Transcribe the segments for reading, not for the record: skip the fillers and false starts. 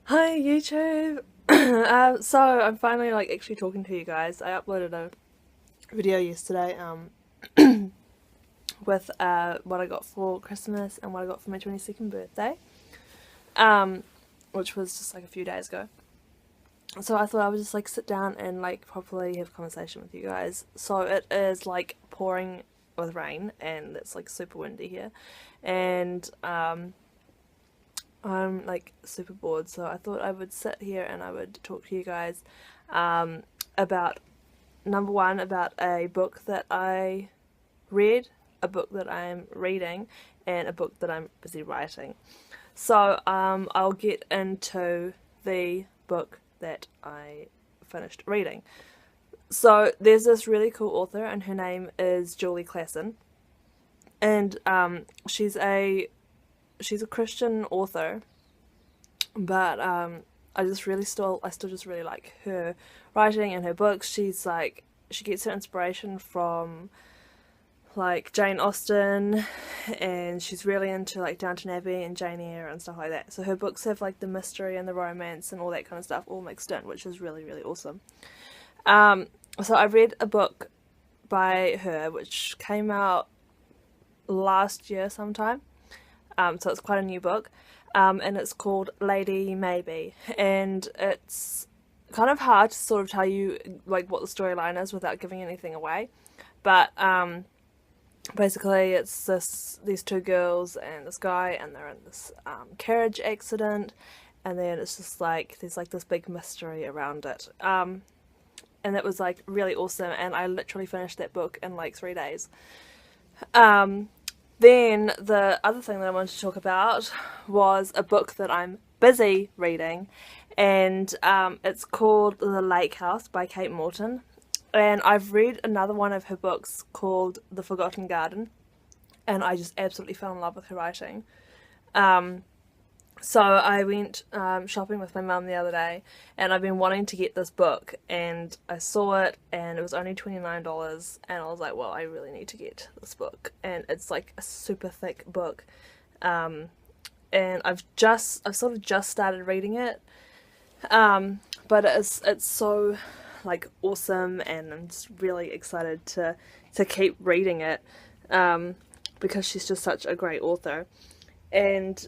Hi YouTube! So I'm finally actually talking to you guys. I uploaded a video yesterday with what I got for Christmas and what I got for my 22nd birthday, which was just like a few days ago. So I thought I would just sit down and properly have a conversation with you guys. So it is pouring with rain and it's super windy here, and I'm super bored, so I thought I would sit here and I would talk to you guys about number one, about a book that I read, a book that I'm reading, and a book that I'm busy writing. So I'll get into the book that I finished reading. So there's this really cool author, and her name is Julie Klassen, and she's a Christian author, but I still just really like her writing and her books. She gets her inspiration from Jane Austen, and she's really into Downton Abbey and Jane Eyre and stuff like that. So her books have the mystery and the romance and all that kind of stuff all mixed in, which is really, really awesome. So I read a book by her which came out last year sometime. So it's quite a new book, and it's called Lady Maybe, and it's kind of hard to sort of tell you what the storyline is without giving anything away, but basically it's these two girls and this guy, and they're in this carriage accident, and then it's just there's this big mystery around it, and it was really awesome, and I literally finished that book in 3 days. Then the other thing that I wanted to talk about was a book that I'm busy reading, and it's called The Lake House by Kate Morton, and I've read another one of her books called The Forgotten Garden, and I just absolutely fell in love with her writing. So I went shopping with my mum the other day, and I've been wanting to get this book, and I saw it, and it was only $29, and I was like, well, I really need to get this book, and it's a super thick book, and I've sort of just started reading it, but it's so awesome, and I'm just really excited to keep reading it, because she's just such a great author, and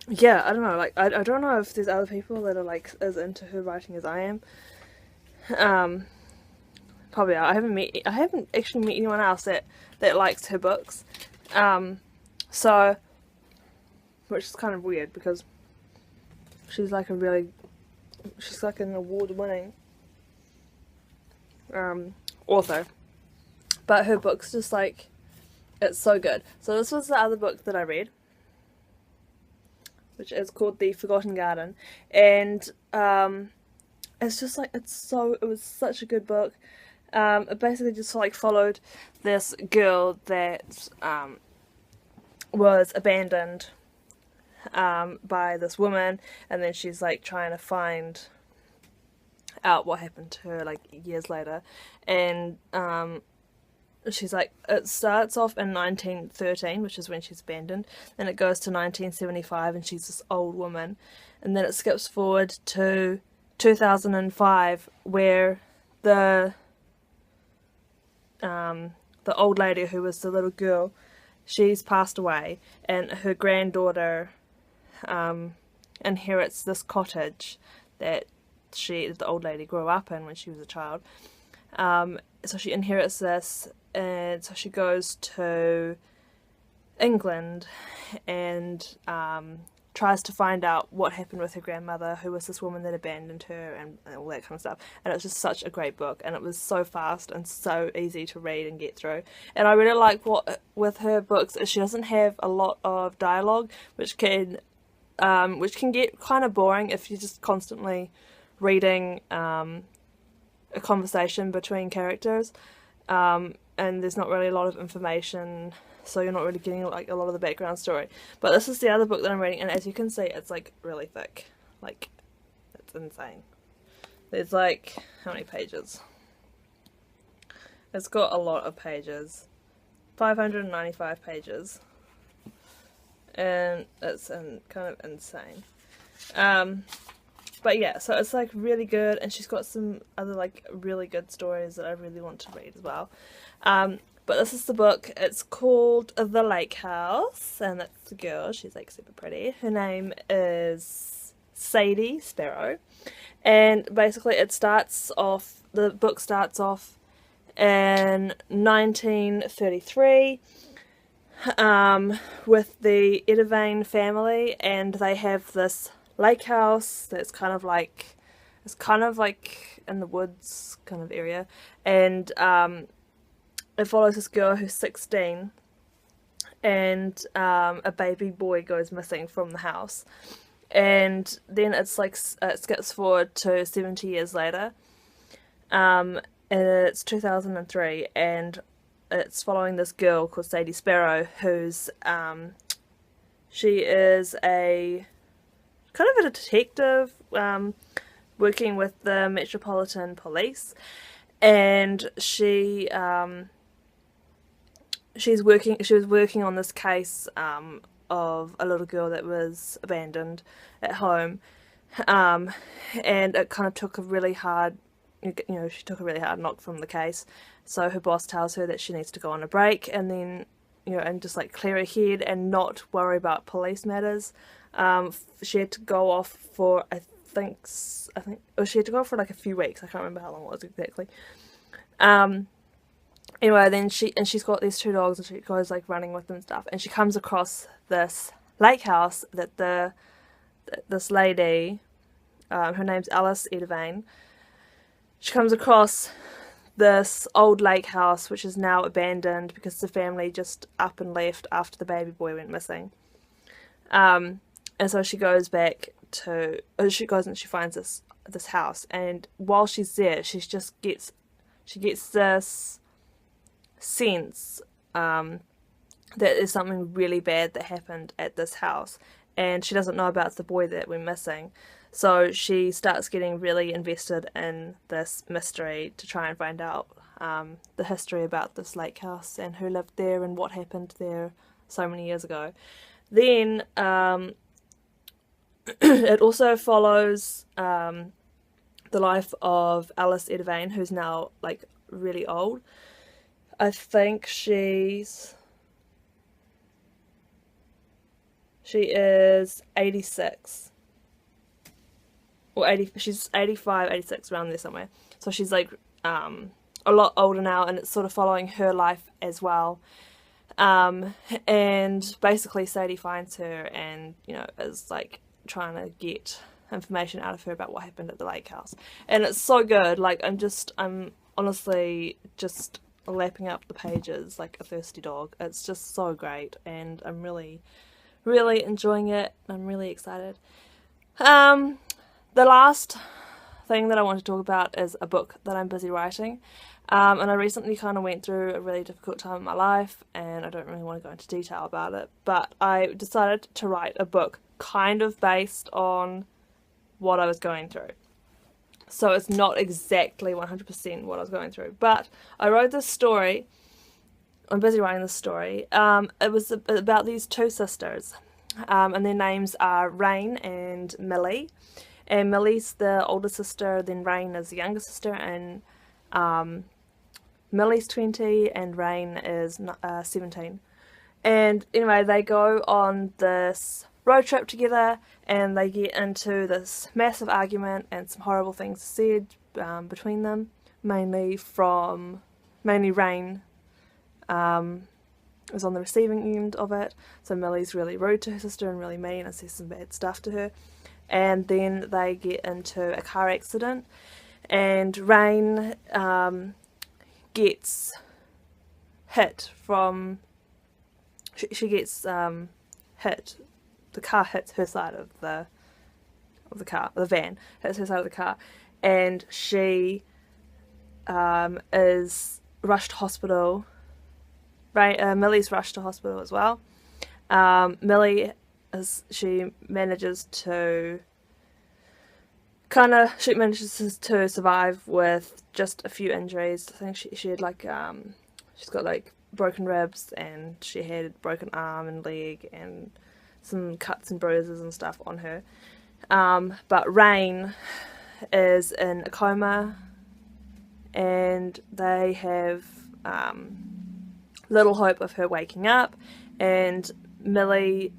yeah, I don't know, I don't know if there's other people that are as into her writing as I am. Probably I haven't actually met anyone else that likes her books. So, which is kind of weird because she's she's an award-winning author, but her books just it's so good. So this was the other book that I read, which is called The Forgotten Garden, and it's just it was such a good book. It basically just followed this girl that was abandoned by this woman, and then she's trying to find out what happened to her years later, and she's it starts off in 1913, which is when she's abandoned, then it goes to 1975 and she's this old woman, and then it skips forward to 2005 where the old lady who was the little girl, she's passed away, and her granddaughter inherits this cottage that the old lady grew up in when she was a child. So she inherits this, and so she goes to England and tries to find out what happened with her grandmother, who was this woman that abandoned her, and all that kind of stuff. And it's just such a great book, and it was so fast and so easy to read and get through. And I really like what with her books is she doesn't have a lot of dialogue, which can get kind of boring if you're just constantly reading a conversation between characters, and there's not really a lot of information, so you're not really getting a lot of the background story. But this is the other book that I'm reading, and as you can see, it's really thick. It's insane. There's how many pages? It's got a lot of pages. 595 pages. And it's kind of insane. But yeah, so it's like really good, and she's got some other like really good stories that I really want to read as well. But this is the book. It's called The Lake House, and it's the girl. She's like super pretty. Her name is Sadie Sparrow, and basically the book starts off in 1933 with the Edivane family, and they have this lake house that's kind of like in the woods kind of area, and it follows this girl who's 16, and a baby boy goes missing from the house, and then it's like it skips forward to 70 years later, and it's 2003, and it's following this girl called Sadie Sparrow, who's she is a kind of a detective working with the Metropolitan Police, and she was working on this case of a little girl that was abandoned at home, and it kind of took a really hard, she took a really hard knock from the case. So her boss tells her that she needs to go on a break, and then and just like clear her head and not worry about police matters. She had to go off for she had to go off for like a few weeks. I can't remember how long it was exactly. Anyway, then she's got these 2 dogs, and she goes like running with them and stuff, and she comes across this lake house that this lady, her name's Alice Edivane. She comes across this old lake house which is now abandoned because the family just up and left after the baby boy went missing. And so she goes back to she goes and she finds this house, and while she's there she gets this sense that there's something really bad that happened at this house, and she doesn't know about the boy that went missing. So she starts getting really invested in this mystery to try and find out the history about this lake house and who lived there and what happened there so many years ago. Then it also follows the life of Alice Edivane, who's now like really old. I think she is 86. Or 80, she's 85, 86, around there somewhere. So she's like a lot older now, and it's sort of following her life as well. And basically Sadie finds her and, is like trying to get information out of her about what happened at the lake house. And it's so good. Like I'm honestly just lapping up the pages like a thirsty dog. It's just so great, and I'm really, really enjoying it. I'm really excited. The last thing that I want to talk about is a book that I'm busy writing, and I recently kind of went through a really difficult time in my life, and I don't really want to go into detail about it, but I decided to write a book kind of based on what I was going through. So it's not exactly 100% what I was going through, but I wrote this story. I'm busy writing this story. It was about these 2 sisters, and their names are Rayne and Millie. And Millie's the older sister, then Rayne is the younger sister, and Millie's 20 and Rayne is 17. And anyway, they go on this road trip together, and they get into this massive argument, and some horrible things are said between them, mainly Rayne is on the receiving end of it. So Millie's really rude to her sister and really mean and says some bad stuff to her. And then they get into a car accident, and Rayne gets hit from... She gets hit. The car hits her side of the car. The van hits her side of the car, and she is rushed to hospital. Millie's rushed to hospital as well. Millie she manages to survive with just a few injuries. I think she had like she's got like broken ribs, and she had broken arm and leg and some cuts and bruises and stuff on her. But Rayne is in a coma, and they have little hope of her waking up. And Millie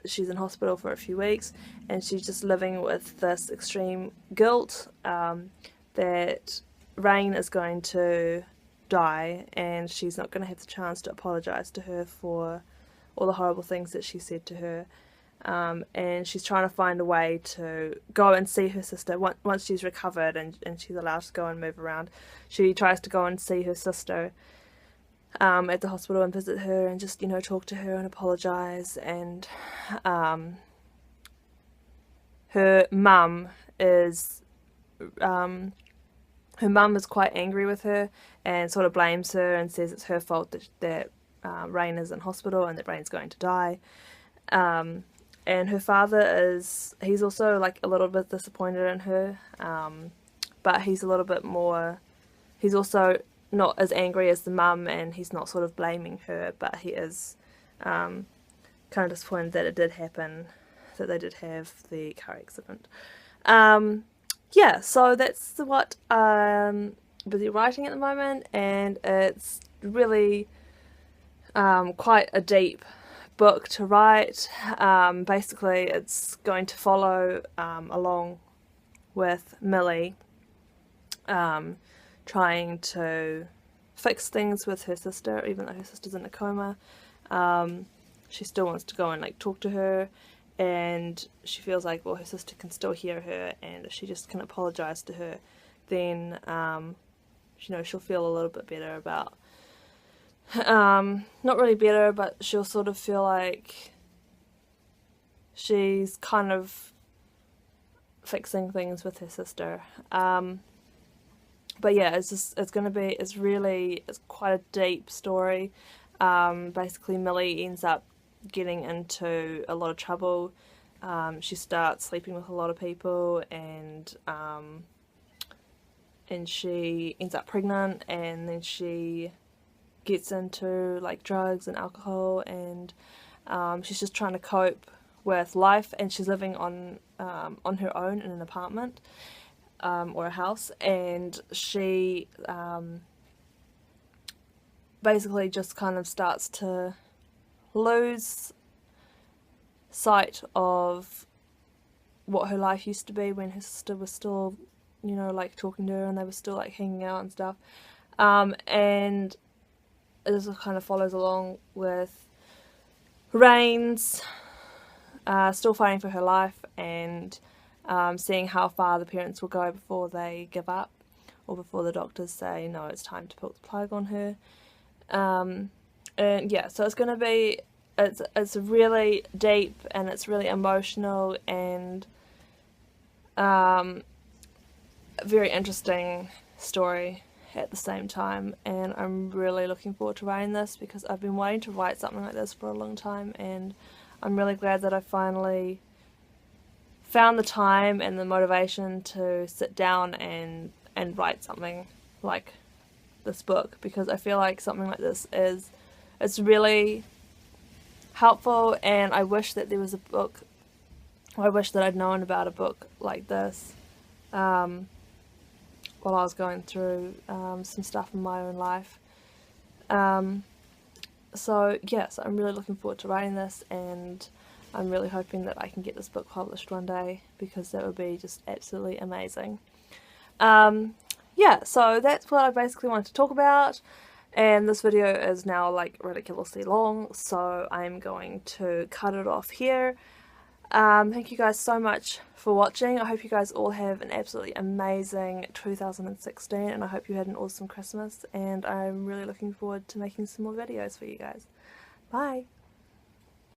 she's in hospital for a few weeks, and she's just living with this extreme guilt that Rayne is going to die, and she's not going to have the chance to apologise to her for all the horrible things that she said to her. And she's trying to find a way to go and see her sister once she's recovered and she's allowed to go and move around. She tries to go and see her sister at the hospital and visit her and just, talk to her and apologise. And her mum is quite angry with her and sort of blames her and says it's her fault that Rayne is in hospital and that Rayne's going to die. And her father he's also like a little bit disappointed in her, but he's a little bit more, he's also not as angry as the mum, and he's not sort of blaming her, but he is kind of disappointed that it did happen, that they did have the car accident. Yeah, so that's what I'm busy writing at the moment, and it's really quite a deep book to write. Basically it's going to follow along with Millie trying to fix things with her sister, even though her sister's in a coma. She still wants to go and talk to her, and she feels like, well, her sister can still hear her, and if she just can apologise to her, then she'll feel a little bit better about not really better, but she'll sort of feel like she's kind of fixing things with her sister. But yeah, it's quite a deep story. Basically Millie ends up getting into a lot of trouble. She starts sleeping with a lot of people, and she ends up pregnant, and then she gets into drugs and alcohol, and she's just trying to cope with life, and she's living on her own in an apartment or a house, and she basically just kind of starts to lose sight of what her life used to be when her sister was still talking to her, and they were still hanging out and stuff, and it just kind of follows along with Rayne's still fighting for her life, and seeing how far the parents will go before they give up, or before the doctors say, no, it's time to pull the plug on her. And yeah, so it's going to be, it's really deep, and it's really emotional, and very interesting story at the same time, and I'm really looking forward to writing this, because I've been wanting to write something like this for a long time, and I'm really glad that I finally found the time and the motivation to sit down and write something like this book, because I feel like something like this it's really helpful, and I wish that there was a book, I wish that I'd known about a book like this while I was going through some stuff in my own life. So yes, I'm really looking forward to writing this, and I'm really hoping that I can get this book published one day, because that would be just absolutely amazing. Yeah, so that's what I basically wanted to talk about, and this video is now ridiculously long, so I'm going to cut it off here. Thank you guys so much for watching. I hope you guys all have an absolutely amazing 2016, and I hope you had an awesome Christmas, and I'm really looking forward to making some more videos for you guys. Bye!